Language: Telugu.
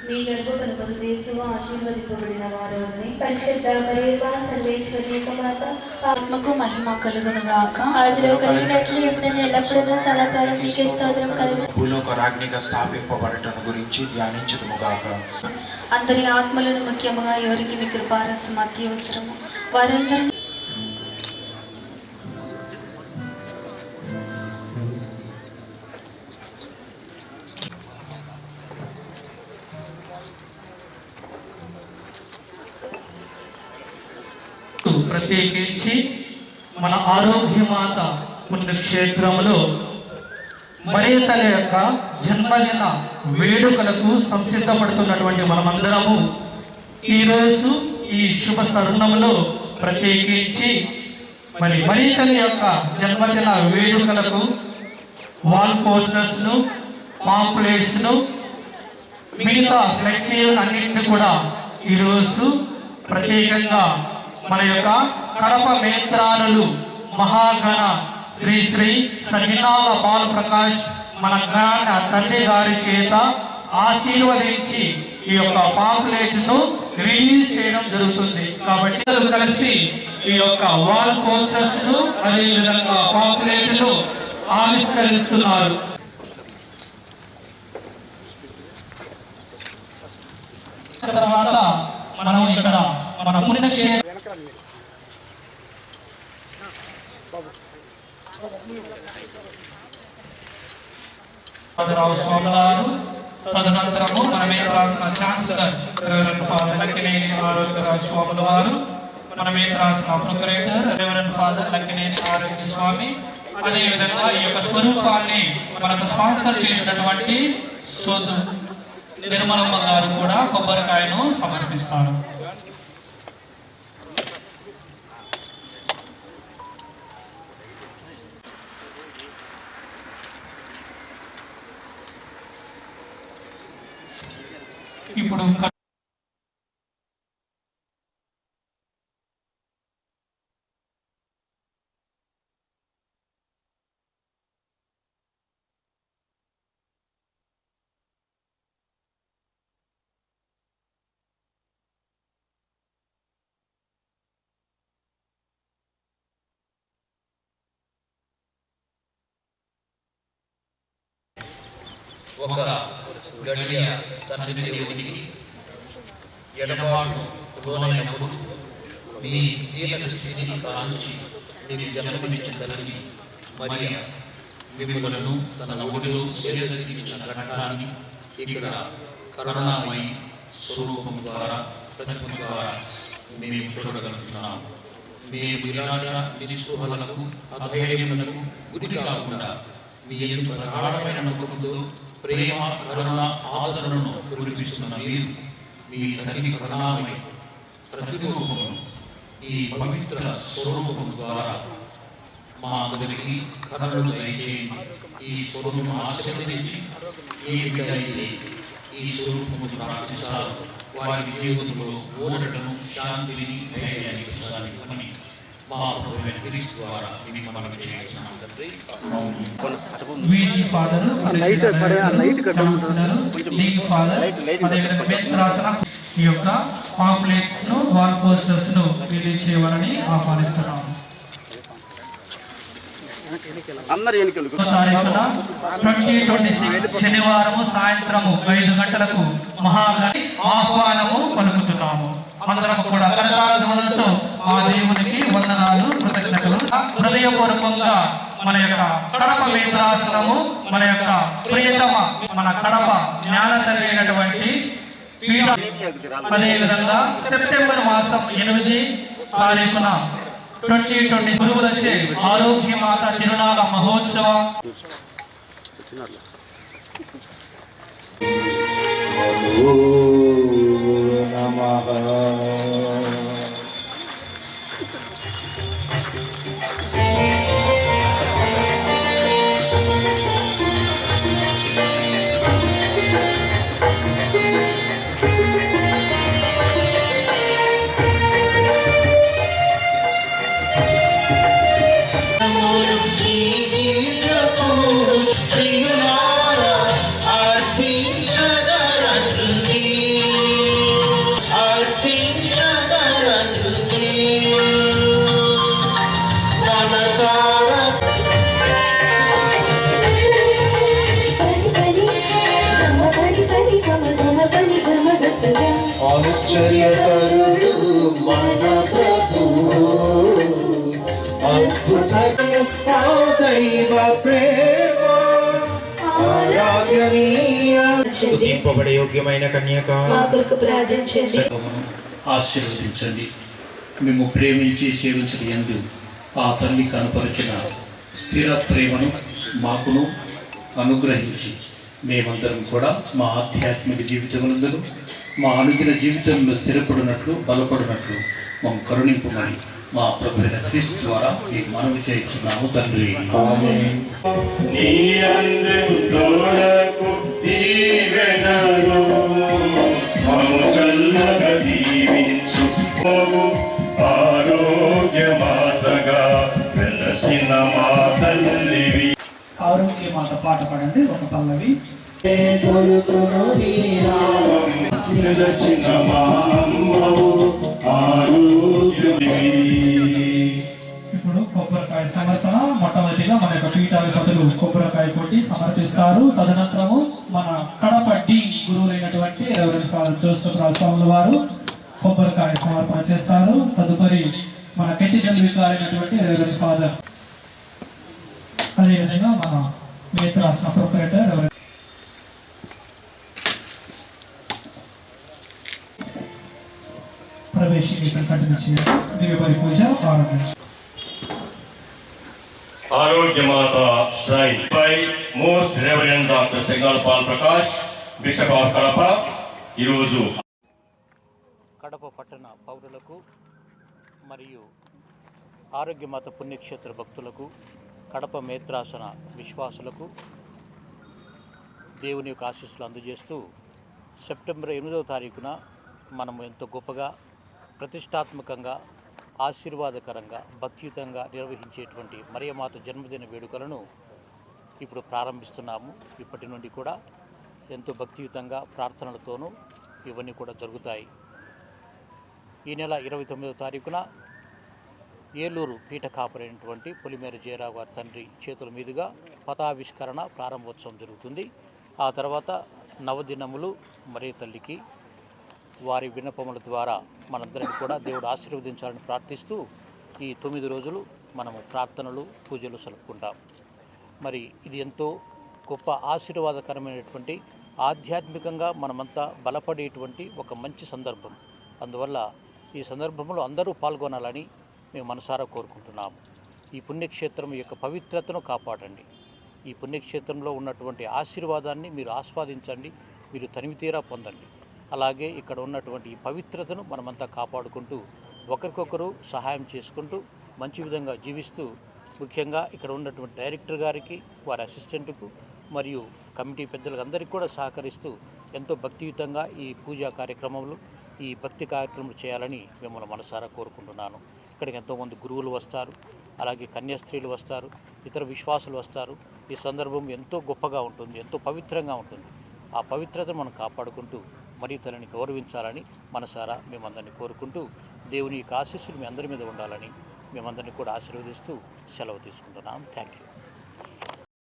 మీ గర్భఫలమును యేసువు ఆశీర్వదింపబడిన వారని పరిశుద్ధ మరియమ్మ సర్వేశ్వరి యొక్క మాత ఆత్మకు మహిమ కలుగును గాక. ఆదిలో కలిగినట్లు ఎప్పుడైనా ఎల్లప్పుడూ సదాకాలం మీకే స్తోత్రం కలుగును. భూలోక రాజ్ఞిగా స్థాపింపబడటం గురించి ధ్యానించుదుము గాక. అందరి ఆత్మలను ముఖ్యముగా ఎవరికి మీ కృపారసం అత్యవసరము వారందరినీ ప్రత్యేకించి మన ఆరోగ్యమాత పుణ్యక్షేత్రములో మరియ తల్లి యొక్క జన్మదిన వేడుకలకు సంసిద్ధపడుతున్నటువంటి మనమందరము ఈరోజు ఈ శుభ తరుణంలో ప్రత్యేకించి మరియ తల్లి యొక్క జన్మదిన వేడుకలకు వాల్ పోస్టర్స్ను, పాంప్లెట్స్ను, మిగతా ఫ్లెక్సీలను అన్నింటినీ కూడా ఈరోజు ప్రత్యేకంగా మన యొక్క కడప మేత్రానులు మహాగణ శ్రీ శ్రీ సగినాల బాల ప్రకాష్ మన జ్ఞాన తండ్రి గారి చేత ఆశీర్వదించి ఈ యొక్క పాంప్లెట్ ను రిలీజ్ చేయడం జరుగుతుంది. కాబట్టి కలిసి ఈ యొక్క వాల్ పోస్టర్స్ ను అదే విధంగా పాంప్లెట్ ను ఆవిష్కరిస్తున్నారు. తర్వాత మనం ఇక్కడ మన పుణ్యక్షేత్రం తదనంతరము మన మీద రాసిన ఛాన్సలర్ ఫాదర్ లక్కినేని ఆరోగ్యరాజు స్వాముల వారు, మన మీద రాసిన ప్రొక్యురేటర్ రెవరెండ్ ఫాదర్ లక్కినేని ఆరోగ్య స్వామి, అదేవిధంగా ఈ యొక్క స్వరూపాన్ని మనకు స్పాన్సర్ చేసినటువంటి సోదరు నిర్మలమ్మ గారు కూడా కొబ్బరికాయను సమర్పిస్తారు. ఇప్పుడు ఒక గడియ తండ్రి దేవునికి ఎడబాటు లోనైనప్పుడు మీ దీన దృష్టిని కాల్చి మీకు జన్మనిచ్చిన తల్లి మరియ మిమ్మలను తన ఒడిలో సేకరించిన ఘట్టాన్ని ఇక్కడ కరుణామయి స్వరూపం ద్వారా ప్రతిమ ద్వారా మేము చూడగలుగుతున్నాము. మేము నిరాశ నిస్పృహలకు అధైర్యములకు గురి కాకుండా మీ యొక్క ప్రగాఢమైన నమ్మకంతో ప్రేమ కరుణ ఆదరణను కురిపిస్తున్న మీరు మీ తల్లి కరుణామయ ప్రతిరూపమును ఈ పవిత్ర స్వరూపము ద్వారా మా అందరికి కరుణను దయచేయండి. ఈ స్వరూపము ఆశీర్వదించి ఏ బిడ్డ అయితే ఈ స్వరూపము ప్రార్థిస్తారు వారి జీవితంలో ఓడటను శాంతిని ధైర్యాన్ని ప్రసాదించమని మా ప్రభువైన క్రీస్తు ద్వారా మేము మనం చేస్తున్నాం తండ్రి. వీజీ ఫాదర్ ఈ యొక్క పాంప్లెట్స్ ను వాల్ పోస్టర్స్ ను రిలీజ్ చేయవాలని ఆహ్వానిస్తున్నాము. తారీఖున 2026 శనివారము సాయంత్రము 5 గంటలకు మహాగణి ఆహ్వానము పలుకుతున్నాము. అందరం కూడా కరతాళధ్వనులతో ఆ దేవునికి వందనాలు కృతజ్ఞతలు హృదయపూర్వకంగా మన యొక్క కడప మేత్రాసనము మన యొక్క ప్రియతమ మన కడప జ్ఞాన తల్లి అయినటువంటి పీఠ అదేవిధంగా సెప్టెంబర్ మాసం 8 తారీఖున 2020 గురువులచే ఆరోగ్యమాత తిరునాళ మహోత్సవ నమః ప్రియులారా అర్థించదరండి అర్థించదరండి మనసారా ఆశ్చర్యకరుడు మన ప్రభువు అద్భుత దైవ ప్రేమ ఆరాధనీయ స్తుతింపబడే యోగ్యమైన కన్యక మా కొరకు ప్రార్థించండి. ఆశీర్వదించండి. మేము ప్రేమించి సేవించని యందు ఆ తల్లి కనపరిచిన స్థిర ప్రేమను మాకును అనుగ్రహించి మేమందరం కూడా మా ఆధ్యాత్మిక జీవితములందరూ మా అనుదిన జీవితంలో స్థిరపడినట్లు బలపడినట్లు మేము కరుణింపుమని మా ప్రభువైన క్రీస్తు ద్వారా మీకు మనవి చేయించున్నాము తండ్రి. నీ అందెంతోరకు దీవెనలు మము చల్లగా దీవించు ఆరోగ్యమాతగా వెలసిన మా తల్లివి. ఆరోగ్య మాత పాట పాడండి ఒక పల్లవి. వెలసిన మా అమ్మవు ఆరోగ్యమి. ఇప్పుడు కొబ్బరికాయ సమర్పణ. మొట్టమొదటిగా మన యొక్క పీఠాధిపతులు కొబ్బరికాయ కొట్టి సమర్పిస్తారు. తదనంతరము మన కడప డి గురువులైనటువంటి రెవరెండ్ ఫాదర్ జోసెఫ్ రాజస్వాముల వారు కొబ్బరికాయ సమర్పణ చేస్తారు. తదుపరి మన కెటికల్ వికారైనటువంటి రెవరెండ్ ఫాదర్, అదేవిధంగా మన మేత్రాసన ప్రొపరేటర్ రెవరెండ్ ప్రవేశించి కంటిన్యూ దివ్యబలి పూజ ప్రారంభించారు. Arogyamatha shrine by most reverend doctor సెగల్ Paul Prakash, bishop of Kadapa. ఈరోజు కడప పట్టణ పౌరులకు మరియు ఆరోగ్యమాత పుణ్యక్షేత్ర భక్తులకు, కడప మేత్రాసన విశ్వాసులకు దేవుని యొక్క ఆశీస్సులు అందజేస్తూ సెప్టెంబర్ 8వ తారీఖున మనము ఎంతో గొప్పగా ప్రతిష్టాత్మకంగా ఆశీర్వాదకరంగా భక్తియుతంగా నిర్వహించేటువంటి మరియమాత జన్మదిన వేడుకలను ఇప్పుడు ప్రారంభిస్తున్నాము. ఇప్పటి నుండి కూడా ఎంతో భక్తియుతంగా ప్రార్థనలతోనూ ఇవన్నీ కూడా జరుగుతాయి. ఈ నెల 29వ తారీఖున ఏలూరు పీఠ కాపరైనటువంటి పొలిమేర జయరావు గారి తండ్రి చేతుల మీదుగా పతావిష్కరణ ప్రారంభోత్సవం జరుగుతుంది. ఆ తర్వాత నవదినములు మరియ తల్లికి వారి విన్నపముల ద్వారా మనందరినీ కూడా దేవుడు ఆశీర్వదించాలని ప్రార్థిస్తూ ఈ 9 రోజులు మనము ప్రార్థనలు పూజలు సలుపుకుంటాం. మరి ఇది ఎంతో గొప్ప ఆశీర్వాదకరమైనటువంటి ఆధ్యాత్మికంగా మనమంతా బలపడేటువంటి ఒక మంచి సందర్భం. అందువల్ల ఈ సందర్భంలో అందరూ పాల్గొనాలని మేము మనసారా కోరుకుంటున్నాము. ఈ పుణ్యక్షేత్రం యొక్క పవిత్రతను కాపాడండి. ఈ పుణ్యక్షేత్రంలో ఉన్నటువంటి ఆశీర్వాదాన్ని మీరు ఆస్వాదించండి, మీరు తనివితీరా పొందండి. అలాగే ఇక్కడ ఉన్నటువంటి ఈ పవిత్రతను మనమంతా కాపాడుకుంటూ ఒకరికొకరు సహాయం చేసుకుంటూ మంచి విధంగా జీవిస్తూ, ముఖ్యంగా ఇక్కడ ఉన్నటువంటి డైరెక్టర్ గారికి, వారి అసిస్టెంట్కు మరియు కమిటీ పెద్దలకు అందరికీ కూడా సహకరిస్తూ ఎంతో భక్తియుతంగా ఈ పూజా కార్యక్రమంలో ఈ భక్తి కార్యక్రమాలు చేయాలని మిమ్మల్ని మనసారా కోరుకుంటున్నాను. ఇక్కడికి ఎంతోమంది గురువులు వస్తారు, అలాగే కన్యాస్త్రీలు వస్తారు, ఇతర విశ్వాసులు వస్తారు. ఈ సందర్భం ఎంతో గొప్పగా ఉంటుంది, ఎంతో పవిత్రంగా ఉంటుంది. ఆ పవిత్రతను మనం కాపాడుకుంటూ మరి తనని గౌరవించాలని మనసారా మేమందరినీ కోరుకుంటూ దేవుని యొక్క ఆశీస్సులు మీ అందరి మీద ఉండాలని మేమందరినీ కూడా ఆశీర్వదిస్తూ సెలవు తీసుకుంటున్నాం. Thank you.